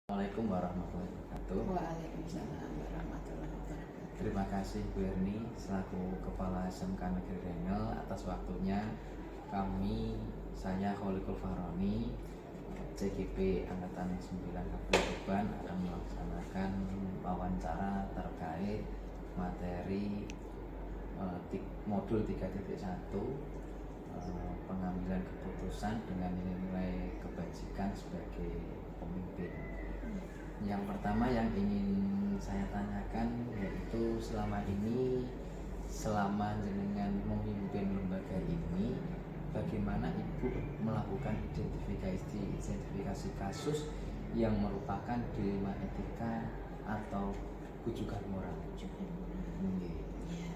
Assalamualaikum warahmatullahi wabarakatuh. Waalaikumsalam warahmatullahi wabarakatuh. Terima kasih Bu Erni selaku Kepala SMK Negeri Rengel atas waktunya. Saya Kholikul Faroni, CGP Angkatan 9 Kabupaten Tuban akan melaksanakan wawancara terkait materi modul 3.1 pengambilan keputusan dengan nilai-nilai kebajikan sebagai pemimpin. Yang pertama yang ingin saya tanyakan yaitu selama jenengan memimpin lembaga ini, bagaimana Ibu melakukan identifikasi kasus yang merupakan dilema etika atau rujukan moral? Ya.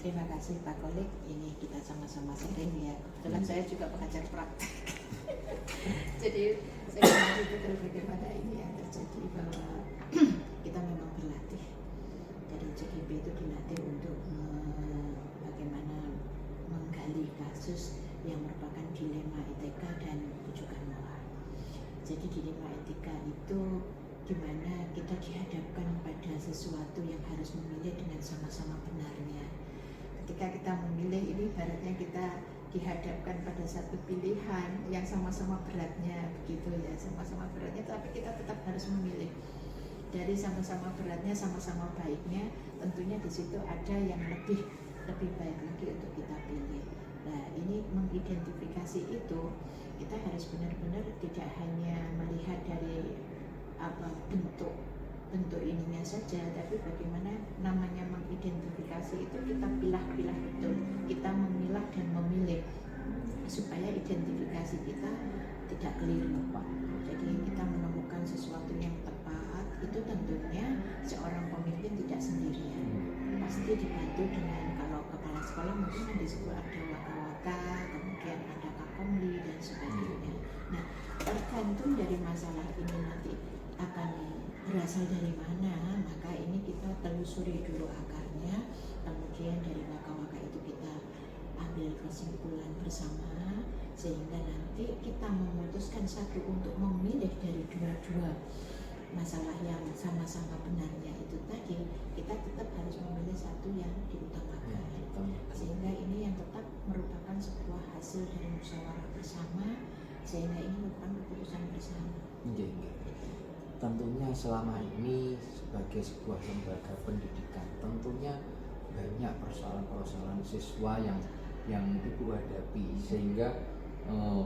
Terima kasih Pak Kolik, ini kita sama-sama sharing ya. Kebetulan saya juga pengajar praktek. Jadi saya mengerti betul bagaimana ini yang terjadi, bahwa kita memang berlatih dari CGP itu dilatih untuk bagaimana menggali kasus yang merupakan dilema etika dan rujukan moral. Jadi dilema etika itu dimana kita dihadapkan pada sesuatu yang harus memilih dengan sama-sama benarnya. Ketika kita memilih ini, ibaratnya kita dihadapkan pada satu pilihan yang sama-sama beratnya, begitu ya, sama-sama beratnya, tapi kita tetap harus memilih. Dari sama-sama beratnya, sama-sama baiknya, tentunya di situ ada yang lebih baik lagi untuk kita pilih. Nah, ini mengidentifikasi itu, kita harus benar-benar tidak hanya melihat dari bentuk ininya saja, tapi bagaimana namanya mengidentifikasi itu kita pilah-pilah betul, kita memilah dan memilih supaya identifikasi kita tidak keliru. Jadi kita menemukan sesuatu yang tepat, itu tentunya seorang pemimpin tidak sendirian, pasti dibantu dengan, kalau kepala sekolah mungkin di situ ada waka-waka, kemudian ada kakomli dan sebagainya. Nah, tergantung dari masalah ini nanti akan berasal dari mana, maka ini kita telusuri dulu akarnya, kemudian dari waka-waka itu kita ambil kesimpulan bersama, sehingga nanti kita memutuskan satu untuk memilih dari dua-dua masalah yang sama-sama benarnya itu tadi, kita tetap harus memilih satu yang diutamakan, sehingga ini yang tetap merupakan sebuah hasil dari musyawarah bersama, sehingga ini merupakan keputusan bersama. Tentunya selama ini sebagai sebuah lembaga pendidikan, tentunya banyak persoalan-persoalan siswa yang Ibu hadapi, sehingga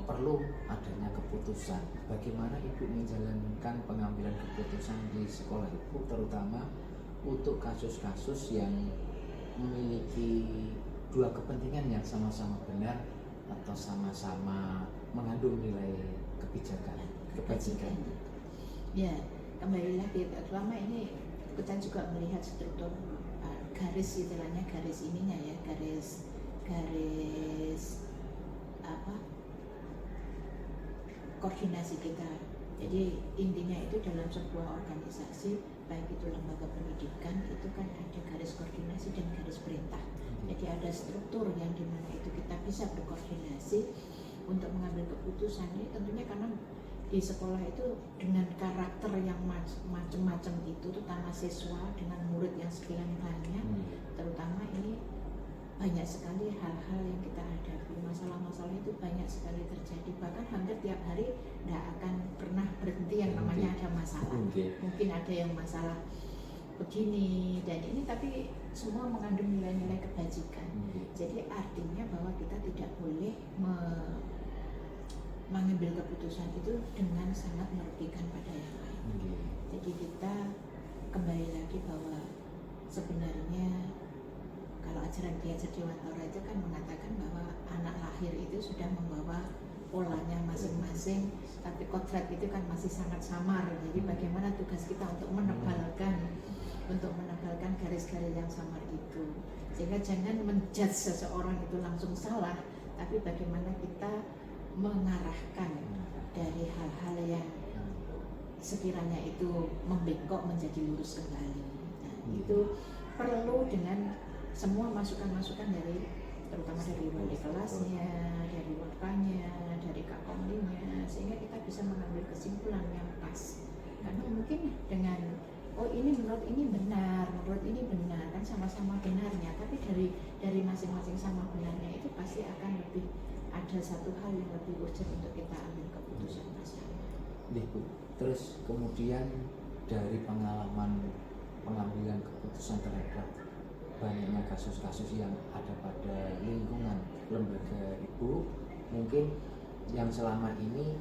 perlu adanya keputusan. Bagaimana Ibu menjalankan pengambilan keputusan di sekolah Ibu, terutama untuk kasus-kasus yang memiliki dua kepentingan yang sama-sama benar atau sama-sama mengandung nilai kebajikan? Ya, kembali lagi, selama ini kita juga melihat struktur garis, istilahnya garis ininya ya, garis koordinasi kita. Jadi intinya itu dalam sebuah organisasi, baik itu lembaga pendidikan, itu kan ada garis koordinasi dan garis perintah. Jadi ada struktur yang dimana itu kita bisa berkoordinasi untuk mengambil keputusan. Ini tentunya karena di sekolah itu dengan karakter yang macam-macam itu, terutama siswa dengan murid yang sekian banyak, terutama ini banyak sekali hal-hal yang kita hadapi, masalah-masalah itu banyak sekali terjadi, bahkan hampir tiap hari tidak akan pernah berhenti yang namanya ada masalah. Mungkin ada yang masalah begini dan ini, tapi semua mengandung nilai-nilai kebajikan. Jadi artinya bahwa kita tidak boleh mengambil keputusan itu dengan sangat merugikan pada yang lain. Jadi kita kembali lagi bahwa sebenarnya kalau ajaran Ki Hajar Dewantara itu kan mengatakan bahwa anak lahir itu sudah membawa polanya masing-masing, tapi kodrat itu kan masih sangat samar. Jadi bagaimana tugas kita untuk menebalkan garis-garis yang samar itu, sehingga jangan menjudge seseorang itu langsung salah, tapi bagaimana kita mengarahkan dari hal-hal yang sekiranya itu membengkok menjadi lurus kembali. Nah, itu perlu dengan semua masukan-masukan dari terutama dari wali kelasnya, dari wakanya, dari kakomlinya, sehingga kita bisa mengambil kesimpulan yang pas. Karena mungkin dengan oh ini menurut ini benar, menurut ini benar, kan sama-sama benarnya, tapi dari masing-masing sama benarnya itu pasti akan lebih ada satu hal yang lebih urgent untuk kita ambil keputusan bersama. Bu. Terus kemudian dari pengalaman pengambilan keputusan terhadap banyaknya kasus-kasus yang ada pada lingkungan lembaga Ibu, mungkin yang selama ini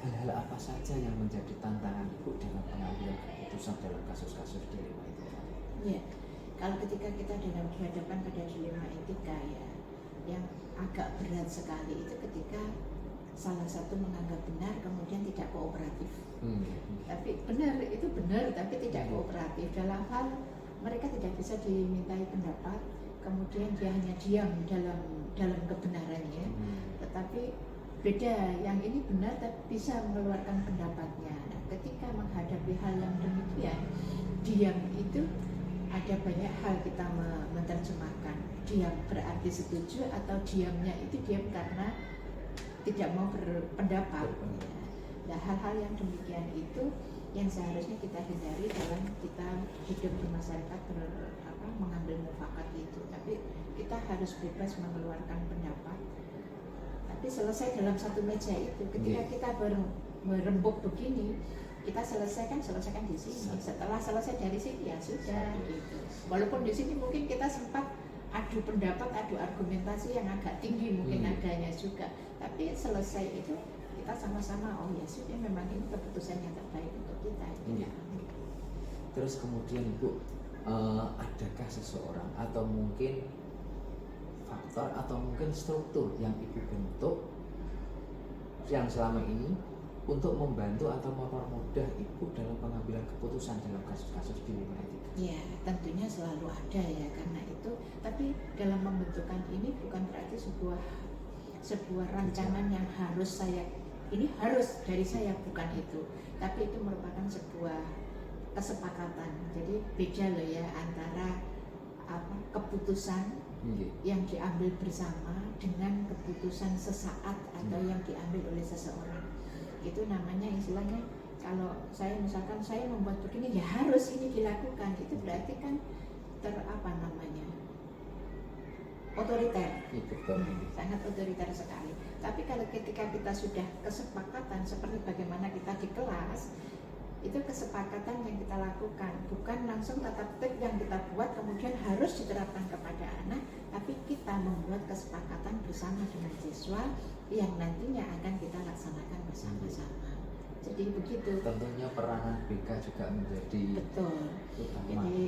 hal-hal apa saja yang menjadi tantangan Ibu dalam pengambilan keputusan dalam kasus-kasus dilema etika? Ya, kalau ketika kita dalam berhadapan pada dilema etika ya, yang agak berat sekali itu ketika salah satu menganggap benar kemudian tidak kooperatif. Tapi benar itu benar tapi tidak kooperatif dalam hal mereka tidak bisa dimintai pendapat, kemudian dia hanya diam dalam kebenarannya. Tetapi beda, yang ini benar tapi bisa mengeluarkan pendapatnya. Nah, ketika menghadapi hal yang demikian, diam itu ada banyak hal kita menerjemahkan. Diam berarti setuju atau diamnya itu diam karena tidak mau berpendapat. Nah, hal-hal yang demikian itu yang seharusnya kita hindari dalam kita hidup di masyarakat mengambil mufakat itu. Tapi kita harus bebas mengeluarkan pendapat. Tapi selesai dalam satu meja itu. Ketika kita berembuk begini, kita selesaikan di sini. Setelah selesai dari sini ya sudah gitu. Walaupun di sini mungkin kita sempat adu pendapat, adu argumentasi yang agak tinggi mungkin adanya juga. Tapi selesai itu kita sama-sama oh ya sudah memang ini keputusan yang terbaik untuk kita. Terus kemudian Ibu, adakah seseorang atau mungkin faktor atau mungkin struktur yang Ibu bentuk yang selama ini untuk membantu atau mempermudah Ibu dalam pengambilan keputusan dalam kasus-kasus dilema etika? Ya, tentunya selalu ada ya karena itu. Tapi dalam membentukkan ini bukan berarti sebuah rancangan yang harus dari saya, bukan itu. Tapi itu merupakan sebuah kesepakatan. Jadi beda loh ya antara keputusan yang diambil bersama dengan keputusan sesaat atau yang diambil oleh seseorang. Itu namanya istilahnya kalau saya misalkan saya membuat begini ya harus ini dilakukan, itu berarti kan otoriter. Sangat otoriter sekali. Tapi kalau ketika kita sudah kesepakatan seperti bagaimana kita di kelas, itu kesepakatan yang kita lakukan, bukan langsung tata tertib yang kita buat kemudian harus diterapkan kepada anak, tapi kita membuat kesepakatan bersama dengan siswa yang nantinya akan kita laksanakan bersama-sama. Jadi begitu. Tentunya peranan BK juga menjadi utama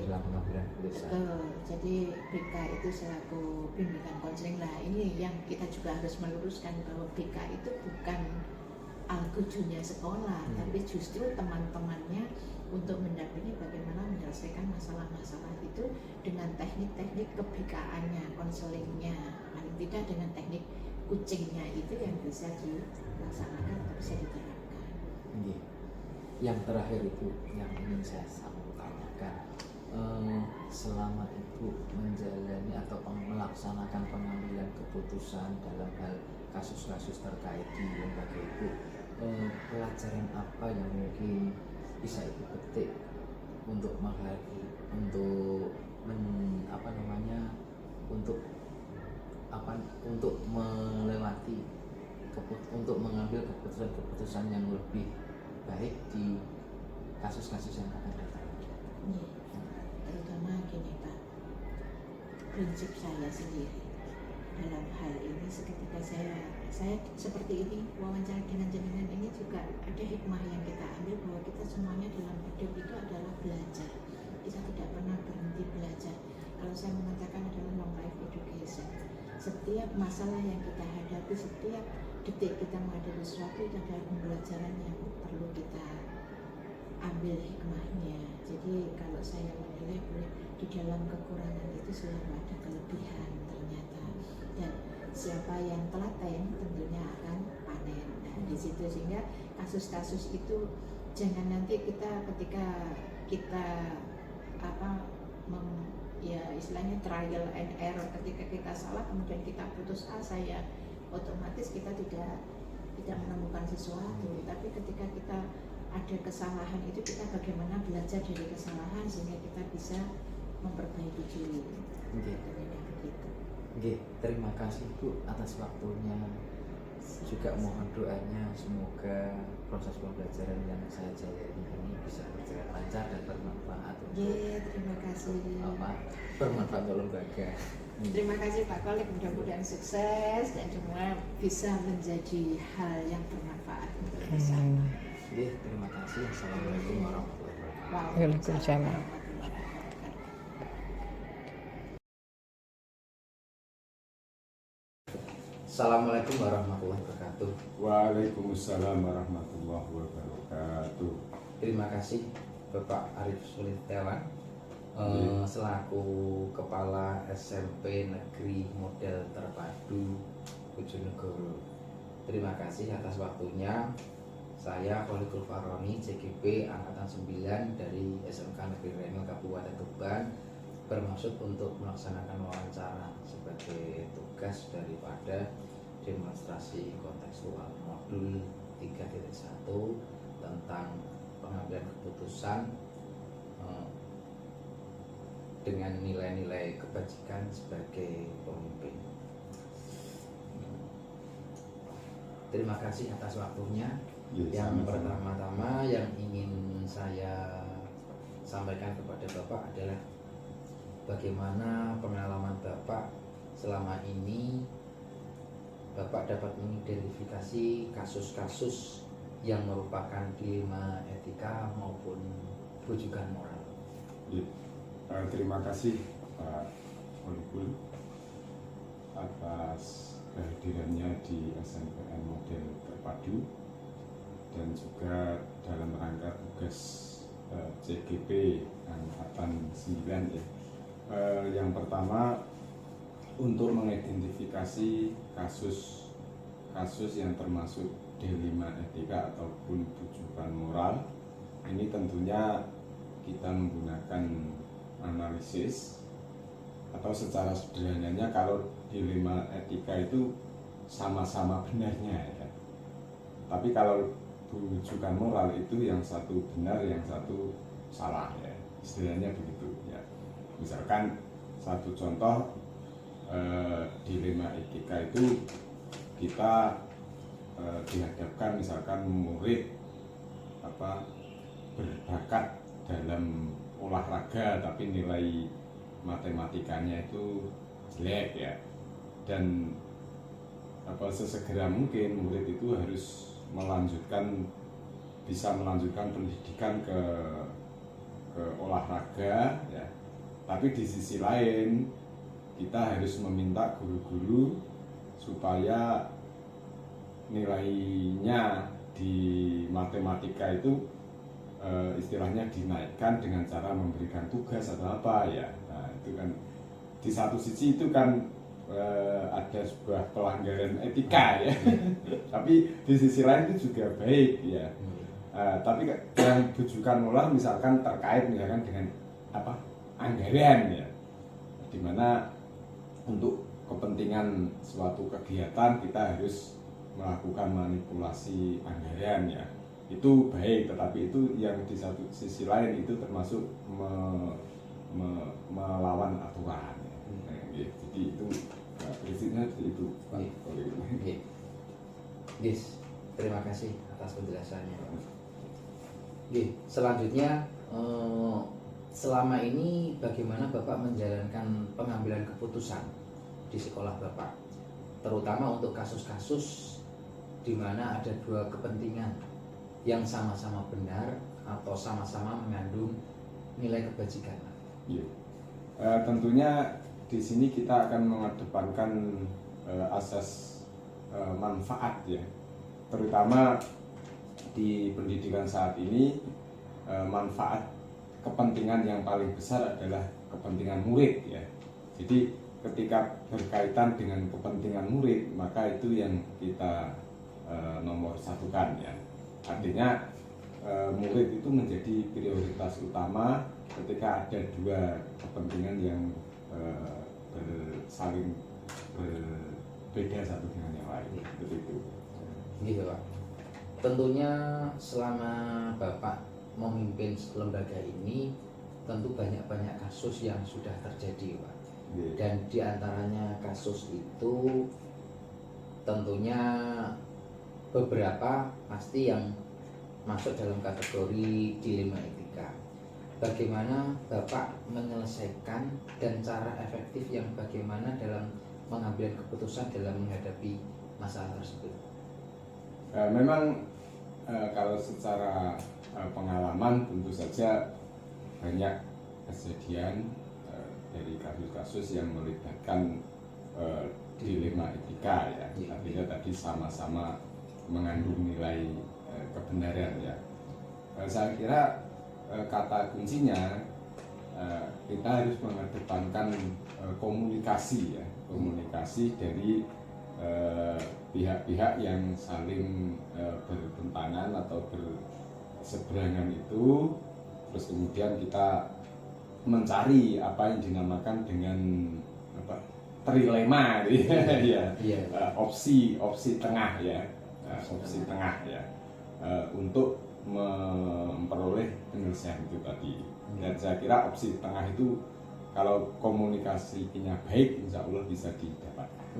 dalam pengambilan keputusan. Betul. Jadi BK itu selaku bimbingan konseling lah. Ini yang kita juga harus meluruskan bahwa BK itu bukan algojunya sekolah, tapi justru teman-temannya untuk mendampingi bagaimana menyelesaikan masalah-masalah itu dengan teknik-teknik ke-BK-nya, konselingnya, paling tidak dengan teknik kucingnya itu yang bisa dilaksanakan atau bisa diterapkan. Yang terakhir Ibu yang ingin saya tanyakan, selama Ibu menjalani atau melaksanakan pengambilan keputusan dalam hal kasus-kasus terkait di lembaga Ibu, pelajaran apa yang mungkin bisa Ibu petik untuk untuk mengambil keputusan-keputusan yang lebih baik di kasus-kasus yang akan datang? Terutama gini Pak, prinsip saya sendiri dalam hal ini seketika saya seperti ini wawancara dengan jenengan ini juga ada hikmah yang kita ambil bahwa kita semuanya dalam hidup itu adalah belajar. Kita tidak pernah berhenti belajar. Kalau saya mengatakan adalah long life education. Setiap masalah yang kita hadapi, setiap detik kita menghadapi sesuatu itu adalah pembelajaran yang perlu kita ambil hikmahnya. Jadi kalau saya menilai di dalam kekurangan itu selalu ada kelebihan ternyata. Dan siapa yang telaten tentunya akan panen. Nah, di situ sehingga kasus-kasus itu jangan nanti kita ketika kita istilahnya trial and error. Ketika kita salah kemudian kita putus asa, ya otomatis kita tidak menemukan sesuatu. Tapi ketika kita ada kesalahan itu, kita bagaimana belajar dari kesalahan sehingga kita bisa memperbaiki diri. Oke. Begitu. Oke, terima kasih Bu atas waktunya. Juga mohon doanya semoga proses pembelajaran yang saya jalani ini bisa berjalan lancar dan bermanfaat untuk Terima kasih. bermanfaat untuk lembaga. Terima kasih Pak Kolik, mudah-mudahan sukses dan semua bisa menjadi hal yang bermanfaat untuk bersama. Terima kasih. Assalamualaikum warahmatullahi wabarakatuh. Waalaikumsalam. Assalamualaikum warahmatullahi wabarakatuh. Waalaikumsalam warahmatullahi wabarakatuh. Terima kasih Bapak Arif Sulitewan selaku Kepala SMP Negeri Model Terpadu Bojonegoro. Terima kasih atas waktunya. Saya Kholikul Faroni, CGP Angkatan 9 dari SMK Negeri Rengel Kabupaten Tuban, bermaksud untuk melaksanakan wawancara sebagai tugas daripada demonstrasi kontekstual modul 3.1 tentang pengambilan keputusan dengan nilai-nilai kebajikan sebagai pemimpin. Terima kasih atas waktunya. Yang pertama-tama yang ingin saya sampaikan kepada Bapak adalah bagaimana pengalaman Bapak selama ini. Bapak dapat mengidentifikasi kasus-kasus yang merupakan dilema etika maupun rujukan moral. Terima kasih Pak Kholikul atas kehadirannya di SNPN Model Terpadu dan juga dalam rangka tugas CGP Angkatan 9 ya. Yang pertama, untuk mengidentifikasi kasus yang termasuk dilema etika ataupun rujukan moral, ini tentunya kita menggunakan analisis, atau secara sederhananya kalau dilema etika itu sama-sama benarnya ya. Tapi kalau rujukan moral itu yang satu benar, yang satu salah ya, istilahnya begitu ya. Misalkan satu contoh, dilema etika itu kita dihadapkan misalkan murid berbakat dalam olahraga tapi nilai matematikanya itu jelek ya, dan sesegera mungkin murid itu harus bisa melanjutkan pendidikan ke olahraga ya. Tapi di sisi lain kita harus meminta guru-guru supaya nilainya di matematika itu istilahnya dinaikkan dengan cara memberikan tugas atau apa ya. Nah, itu kan di satu sisi itu kan ada sebuah pelanggaran etika ya. Tapi di sisi lain itu juga baik ya. Tapi yang rujukan moral misalkan terkait misalkan dengan anggaran ya, dimana untuk kepentingan suatu kegiatan kita harus melakukan manipulasi anggaran ya, itu baik, tetapi itu yang di satu sisi lain itu termasuk melawan aturan ya. Jadi itu prinsipnya itu Pak. Yes, terima kasih atas penjelasannya. Selanjutnya, selama ini bagaimana Bapak menjalankan pengambilan keputusan di sekolah Bapak, terutama untuk kasus-kasus di mana ada dua kepentingan yang sama-sama benar atau sama-sama mengandung nilai kebajikan? Tentunya di sini kita akan mengedepankan asas manfaat ya, terutama di pendidikan saat ini. Manfaat kepentingan yang paling besar adalah kepentingan murid ya. Jadi ketika berkaitan dengan kepentingan murid, maka itu yang kita nomor satukan ya. Artinya murid itu menjadi prioritas utama ketika ada dua kepentingan yang saling berbeda satu dengan yang lain, seperti itu. Gitu Pak. Tentunya selama Bapak memimpin lembaga ini tentu banyak-banyak kasus yang sudah terjadi Pak. Dan diantaranya kasus itu tentunya beberapa pasti yang masuk dalam kategori dilema etika. Bagaimana Bapak menyelesaikan dan cara efektif yang bagaimana dalam mengambil keputusan dalam menghadapi masalah tersebut? Memang kalau secara pengalaman tentu saja banyak kejadian dari kasus-kasus yang melibatkan dilema etika ya. Artinya tadi sama-sama mengandung nilai kebenaran ya. Saya kira kata kuncinya kita harus mengedepankan komunikasi ya, komunikasi dari pihak-pihak yang saling bertentangan atau berseberangan itu, terus kemudian kita mencari apa yang dinamakan dengan trilema ya, opsi tengah ya, opsi tengah ya, untuk memperoleh penyelesaian itu tadi. Dan saya kira opsi tengah itu kalau komunikasinya baik, insya Allah bisa didapatkan.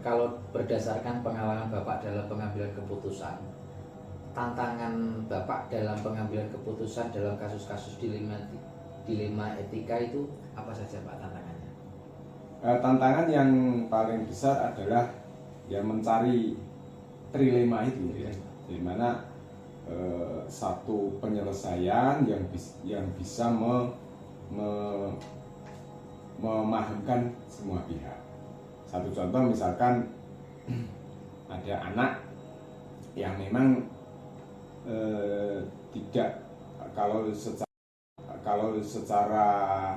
Kalau berdasarkan pengalaman Bapak dalam pengambilan keputusan, tantangan Bapak dalam pengambilan keputusan dalam kasus-kasus dilema etika itu apa saja Pak tantangannya? Tantangan yang paling besar adalah ya mencari trilema itu ya, di mana satu penyelesaian yang bisa memahamkan semua pihak. Satu contoh misalkan ada anak yang memang tidak, kalau secara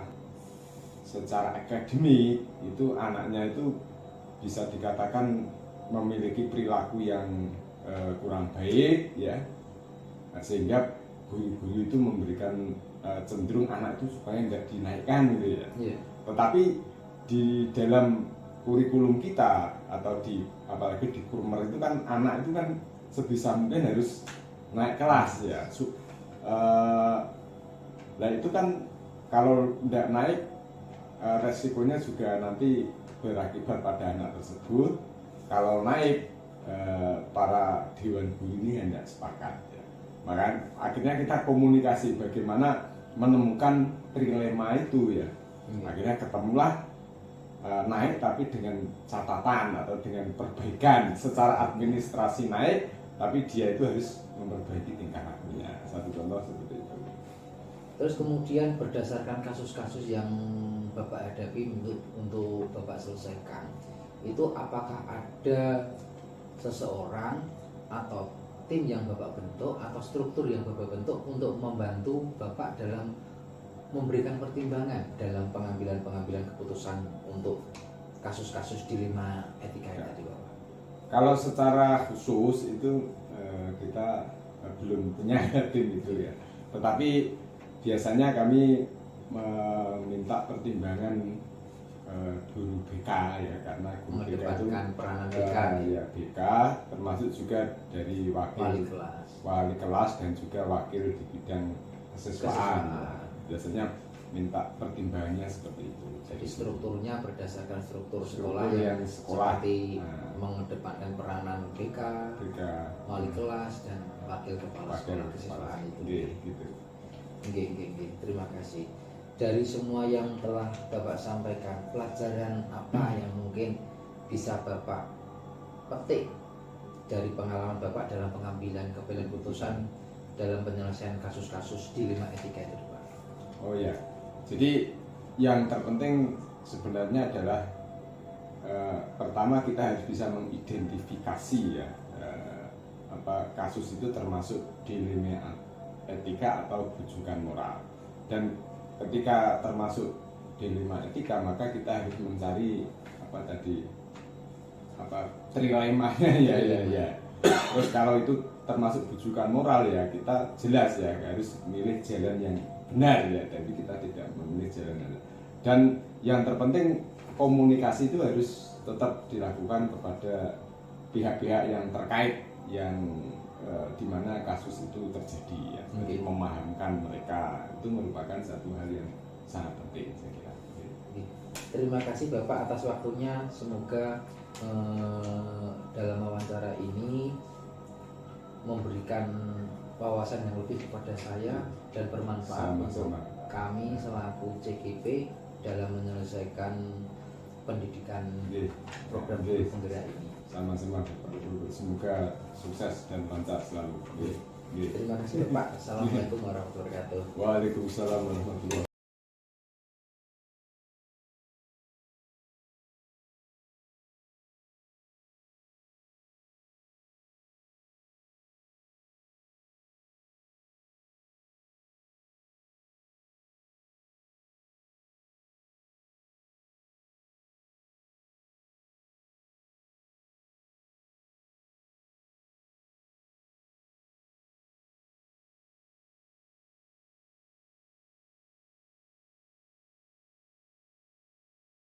akademik itu anaknya itu bisa dikatakan memiliki perilaku yang kurang baik ya, sehingga guru-guru itu memberikan cenderung anak itu supaya nggak dinaikkan gitu ya. Tetapi di dalam kurikulum kita atau apalagi di kurmer itu kan anak itu kan sebisa mungkin harus naik kelas ya. Nah itu kan kalau tidak naik resikonya juga nanti berakibat pada anak tersebut. Kalau naik para dewan guru ini hendak sepakat ya. Maka akhirnya kita komunikasi bagaimana menemukan trilema itu ya. Akhirnya ketemulah naik tapi dengan catatan atau dengan perbaikan secara administrasi naik, tapi dia itu harus memperbaiki tingkah lakunya. Satu contoh seperti itu. Terus kemudian berdasarkan kasus-kasus yang Bapak hadapi untuk Bapak selesaikan, itu apakah ada seseorang atau tim yang Bapak bentuk atau struktur yang Bapak bentuk untuk membantu Bapak dalam memberikan pertimbangan dalam pengambilan keputusan untuk kasus-kasus dilema etika tadi Bapak? Kalau secara khusus itu kita belum punya tim itu ya. Tetapi biasanya kami meminta pertimbangan guru BK ya, karena guru BK itu peranan BK ya, BK termasuk juga dari wali kelas dan juga wakil di bidang kesiswaan. Biasanya minta pertimbangannya seperti itu. Jadi strukturnya berdasarkan struktur sekolah yang seperti mengedepankan peranan BK, wali kelas dan wakil kepala sekolah kesiswaan itu. Gitu. Terima kasih. Dari semua yang telah Bapak sampaikan, pelajaran apa yang mungkin bisa Bapak petik dari pengalaman Bapak dalam pengambilan keputusan dalam penyelesaian kasus-kasus dilema etika itu Pak? Oh ya, jadi yang terpenting sebenarnya adalah pertama kita harus bisa mengidentifikasi ya kasus itu termasuk dilema etika atau bujukan moral. Dan ketika termasuk dilema etika, maka kita harus mencari trilemanya ya. Terus kalau itu termasuk bujukan moral ya, kita jelas ya harus memilih jalan yang benar ya, tapi kita tidak memilih jalan yang benar. Dan yang terpenting komunikasi itu harus tetap dilakukan kepada pihak-pihak yang terkait yang di mana kasus itu terjadi ya. Jadi memahamkan mereka itu merupakan satu hal yang sangat penting saya kira. Terima kasih Bapak atas waktunya. Semoga dalam wawancara ini memberikan wawasan yang lebih kepada saya dan bermanfaat untuk kami selaku CGP dalam menyelesaikan pendidikan program penggerak ini. Sama-sama Bapak Guru. Semoga sukses dan lancar selalu. Terima kasih Bapak. Assalamualaikum warahmatullahi wabarakatuh. Waalaikumsalam warahmatullahi wabarakatuh.